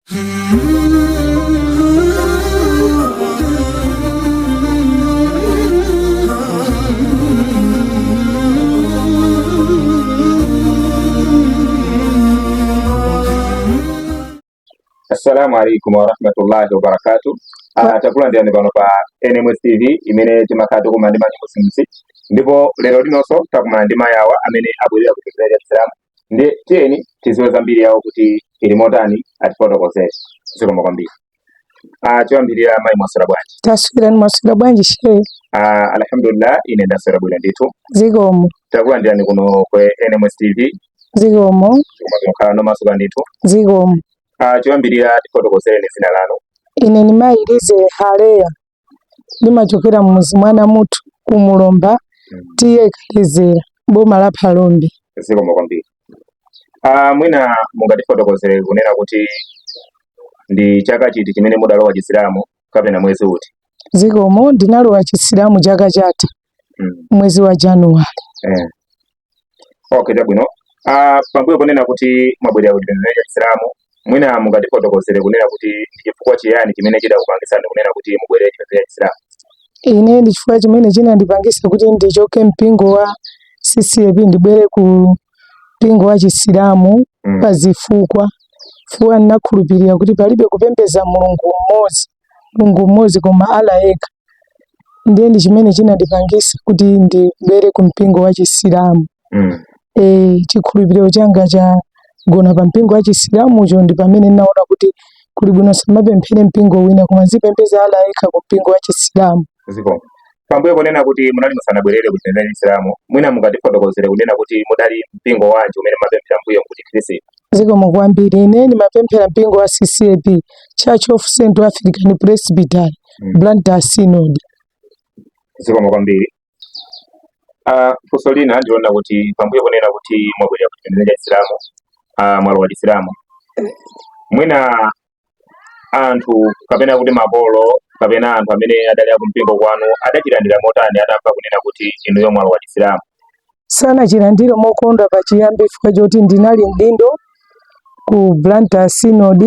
Assalamu alaikum warahmatullahi wabarakatuh. Chakula ndiani pano pa NMS TV imene timakhala kumandima nyimbo ndipo lero linonso takumandima yawa amene abwerera kutekereza Islam ndi tiyeni tiziwe zambiri yawo kuti ili motani atifotokozere zikomo kwambiri. Choyambirira mayi mwaswera bwanji? Taswirani mwaswera bwanji shehe? Alhamdulillah ine ndaswera bwino ndithu. Zikomo. Chakula ndiani kuno kwa NMS TV? Zikomo. Tikumazokhala nomasuka ndithu. Zikomo. Choyambirira tifotokozere ni zina lanu. Ine ni Mayirize Haleya ndimachokera mmuzi mwana mutu kumulomba tiye Kalezera boma la Palombe. Zikomo kwambiri. Mwina mungatifotokozere kunena kuti ndi chaka chiti chimene mudalowa Chisilamu kapena mwezi uti? Zikomo, ndinalowa Chisilamu chaka chatha mwezi wa Januwali. Okay, chabwino. Pambuyo kunena kuti mwabwerera kutekereza Chisilamu, mwina mungatifotokozere kunena kuti chifukwa chiyani chimene chidakupangisani kunena kuti mubwerere kutekereza Chisilamu? Ine ndi chifukwa chimene chinandipangisa kuti ndichoke mpingo wa CCAP ndibwere ku mpingo wa Chisilamu pazifukwa ndinakhulupirira kuti palibe kupembeza Mulungu mmodzi koma Allah yekha. Ndiye ndi chimene chinandipangisa kuti ndibwere ku mpingo wa Chisilamu. Chikhulupiriro changa chagona pa mpingo wa Chisilamucho ndi pamene ndinaona kuti kuli bwino samapemphere mpingo wina koma zipembeza Allah yekha ku mpingo wa Chisilamu. Zikomo. Pambuyo kunena kuti munali musanabwerere kutekereza Chisilamu, mwina mungatifotokozere kunena kuti mudali mpingo wanji umene mapemphera mbuyo kuti Khristu? Zikomo kwambiri. Ine ndimapemphera mpingo wa CCAP, Church of Central African Presbytery, Blantyre Synod. Zikomo kwambiri. Funso lina ndiona kuti pambuyo kunena kuti mwabwerera kutekereza Chisilamu, mwalowa Chisilamu, mwina anthu kapena kuti makolo kapena anthu amene adali ku mpingo kwanu adachilandira motani atamva kunena kuti inuyo mwalowa Chisilamu? Sanachilandire mokondwa pachiyambi chifukwa choti ndinali mdindo ku Blantyre Synod,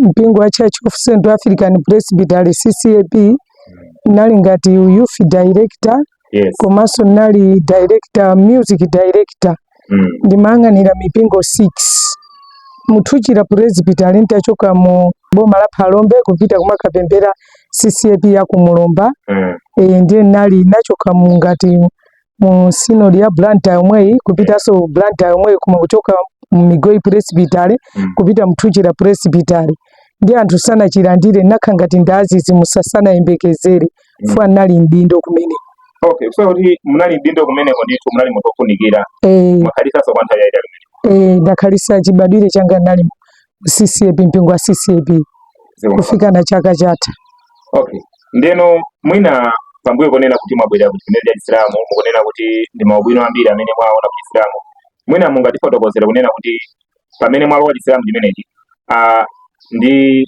mpingo wa Church of Central African Presbytery CCAP, nali ngati youth director, komanso nali director, music director. Ndimang'anira mipingo 6 muthuchira presbytery ntachoka mu boma la Palombe kupita kumakapembera CCAP ya kumulomba. Ndiye nali nachoka ngati mu synod ya Blantyre omweyi kupitaso Blantyre omweyi kuchoka mu Migoi Presbytery kupita muthuchira presbytery. Ndi anthu sanachilandire nakha ngati ndazizi musasana yembekezere fwa nali mdindo kumene. Okay, so kuti munali mdindo kumene ndithu munali mutofunikira. Mwakhalisa kwa nthawi yaitali kumene? Ndakhalisa chibadwire changa nali mu CCAP, mpingo wa CCAP kufika na chaka chatha. Okay. Ndeno mwina pambuyo kunena kuti mwabwerera kutekereza Chisilamu, mukunena kuti ndi maubwino ambiri amene mwaona ku Chisilamu, mwina mungatifotokozere kunena kuti pamene mwalowa Chisilamu chimenechi ndi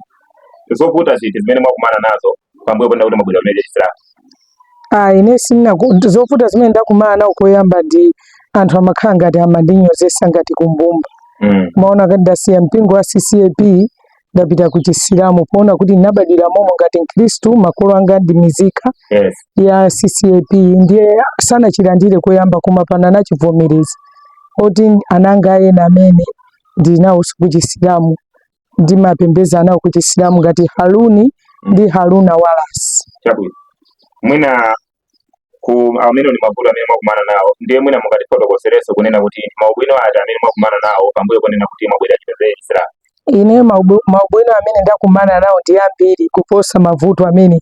zovuta ziti zimene mwakumana nazo pambuyo kunena kuti mwabwerera kutekereza Chisilamu? Ine sina zovuta zimene ndakumana nazo koyamba ndi anthu amakhala ngati amandinyozesa ngati kumbumba. Maona ngati ndasiya mpingo wa CCAP ndapita ku Chisilamu poona kuti nabadira momo ngati Mkristu, makolo anga ndi mizika ya CCAP. Ndiye sanachilandire koyamba koma pana nachivomereza oti ananga ena amene ndinawo ku Chisilamu ndimapembeza nawo ku Chisilamu ngati Haruni ndi Haruna Wallace. Chabwino. Mwina amene ni mavuto amene mwakumana nawo, ndiye mwina mungatifotokozerenso kunena kuti maubwino ati amene mwakumana nawo pambuyo kunena kuti mwabwerera kutekereza Chisilamu? Ine maubwino amene ndakumana nawo ndi ambiri kuposa mavuto amene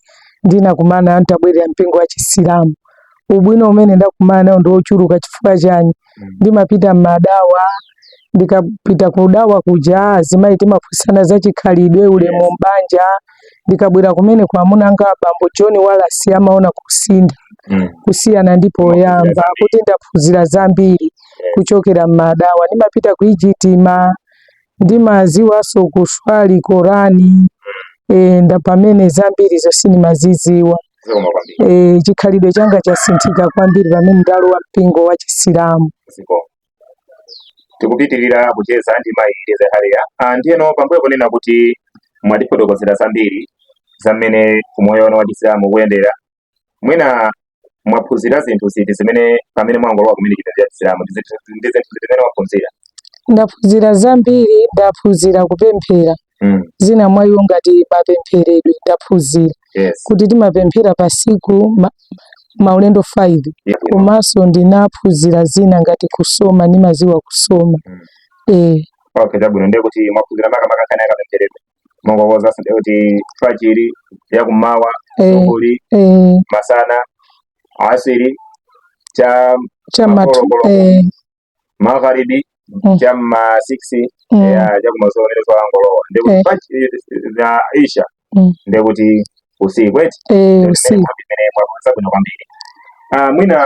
ndinakumana ntabwerera mpingo wa Chisilamu. Ubwino umene ndakumana nawo ndi ochuluka chifukwa chani? Ndimapita m'madawa, ndikapita kudawa kuja azimayi timaphunzitsana za chikhalidwe, ulemu m'banja. Ndikabwera kumene kwa amuna anga Bambo John Wallace amaona kusiyana ndipo oyamba kuti ndaphunzira zambiri kuchokera m'madawa. Ndimapita ku Egypt ndimaziwaso kuswali Korani, ndapamene zambiri zonse ndimaziziwa. Chikhalidwe changa chasinthika kwambiri pamene ndalowa mpingo wa Chisilamu. Tikupitirira kucheza ndi Mayirize Haleya. Ndiyeno pambuyo kunena kuti mwatifotokozera zambiri zamene umoyo wanu wa Chisilamu kuyendera. Mwina mwaphunzira zinthu ziti zimene pamene mwangolowa kumene chipembedzo cha Chisilamu ndi zinthu zimene mwaphunzira? Ndaphunzira zambiri, ndaphunzira kupemphera. Zina mwa iwo ngati mapempheredwe ndaphunzira. Yes. Kuti timapemphera pasiku maulendo 5. Komanso ndinaphunzira zina ngati kusoma, ndimaziwa kusoma. Okay, chabwino ndiye kuti mwaphunzira makamaka nkhani ya kapempheredwe. Mongokoza kuti fajiri ya kummawa, zuhuri, masana, asiri, magharibi, chamma 6 ya kumazoonero za angolowa. Ndiye kuti fajiri za isha ndiye kuti usiku eti usiku imene mwaphunzira bwino kwambiri. Mwina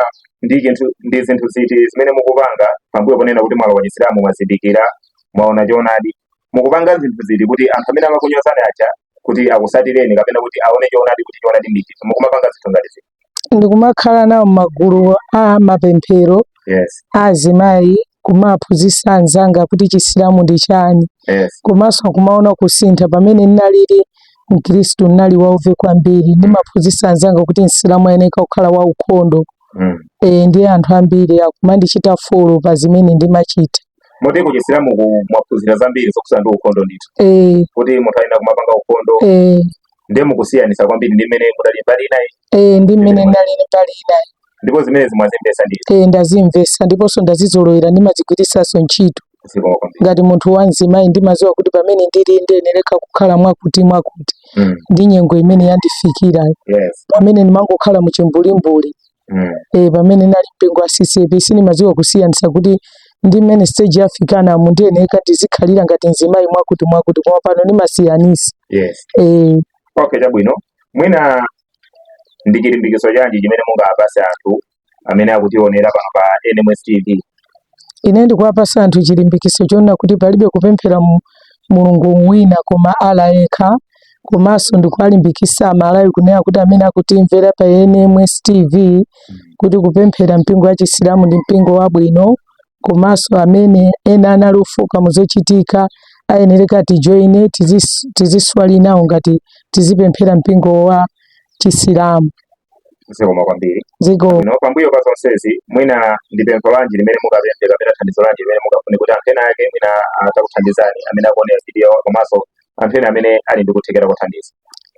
ndi zinthu ziti zimene mukupanga pambuyo ponena kuti mwalowa Chisilamu mwazindikira mwaona choonadi, mukupanga zinthu ziti kuti anthu amene amakunyozani aja kuti akusatireni kapena kuti aone choonadi kuti choonadi ndi chiti, mukumapanga zinthu ngati ziti? Ndikumakhala nawo magulu a mapemphero. Yes. Azimayi kumaphunzitsa anzanga kuti Chisilamu ndi chani. Yes. Komanso kumaona kusintha pamene ndinalili Mkristu ndinali wauve kwambiri, ndimaphunzitsa anzanga kuti Msilamu ayeneka kukhala waukhondo. Ndiye anthu ambiri akumandichita folo pa zimene ndimachita. Moti ku Chisilamu mwaphunzira zambiri zokusa ndi ukhondo ndithu. Kuti munthu ayenda kumapanga ukhondo. Ndiye mukusiyanisa kwambiri ndi mmene mudali mbali inayi. Ndi mmene ndali mbali inayi. Ndipo zimene mwazimvesa ndithu. Ndazimvesa ndiponso ndazizolowera ndimazigwiritsanso ntchito. Ngati munthu wanzimayi ndimaziwa kuti pamene ndili ndiyenera kukhala mwakuti. Ndi nyengo imene yandifikira. Yes. Pamene ndimangokhala mu chimbulimbuli. Pamene nali mpingo wa CCP sindimaziwa kusiyanisa kuti ndi mmene stage yafikana mu ndiyenera ndizikhalira ngati mzimayi mwakuti koma pano ndimasiyanisa. Yes. Okay, chabwino. Mwina ndi chilimbikiso chanji chimene mungapase anthu amene akutionera pano pa NMS TV? Ine ndikuwapasa anthu chilimbikiso choona kuti palibe kupemphera Mulungu wina koma Allah yekha. Komanso ndikuwalimbikitsa amalawi kunena kuti amene akutimvera pa NMS TV kuti kupemphera mpingo wa Chisilamu ndi mpingo wabwino. Komanso amene ena analofoka muzochitika ayenera tijoine tiziswali nawo ngati tizipemphera mpingo wa Chisilamu. Zikoma kwambiri. Zikoma. Pambuyo pa zonsezi mwina ndi pempho lanji limene mukapemphera kapena thandizo lanji limene mukafune kuti anthu ena ake mwina atakuthandizani amene akuonera video komanso anthu ena amene ali ndi kuthekera kuthandiza?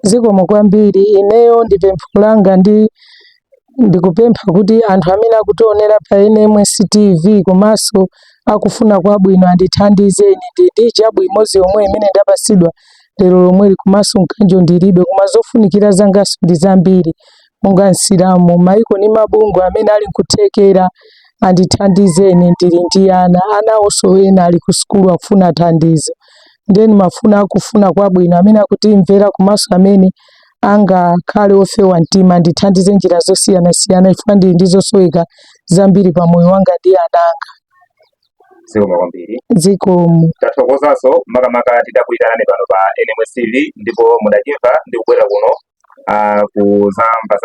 Zikoma kwambiri. Ineyo ndi pempho langa ndikupempha kuti anthu amene akutionera pa NMS TV komanso akufuna kwabwino andithandizeni. Ndi jabu imodzi yomwe imene ndapasidwa lero lomweli komanso mkanjo ndilibe koma zofunikira zangaso ndi zambiri. Monga Msilamu maiko ni mabungu amene ali nkuthekera andithandizeni. Ndili ndi ana onso ena ali ku sukulu akufuna thandizo. Ndeni mafuna akufuna kwabwino amene akutimvera komanso amene angakhale ofewa mtima ndithandize njira zosiyanasiyana chifukwa ndili ndi zosoweka zambiri pa moyo wanga ndi ananga. Zikoma kwambiri. Zikomo. Tathokozaso makamaka tidakuyitanani pano pa NMS TV ndipo mudachimva ndi kubwera kuno kuzamva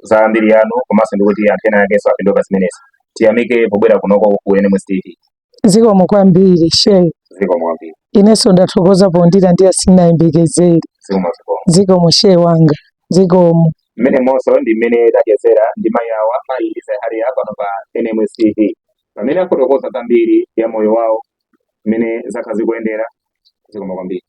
zambiri yanu komanso ndikuti anthu ena akenso apindula zimenezi. Tiyamike pobwera kunoko ku NMS TV. Zikomo kwambiri shehe. Zikomo kwambiri. Inenso ndathokoza pondira ndiye sinayembekezere. Zikomo shehe wanga. Zikomo. Mmene monso ndi mmene tachezera ndi mayi awa mayi Zahariya pano pa NMS TV. Pamene afotokoza zambiri ya moyo wawo mmene zaka zikuyendera. Zikomo kwambiri.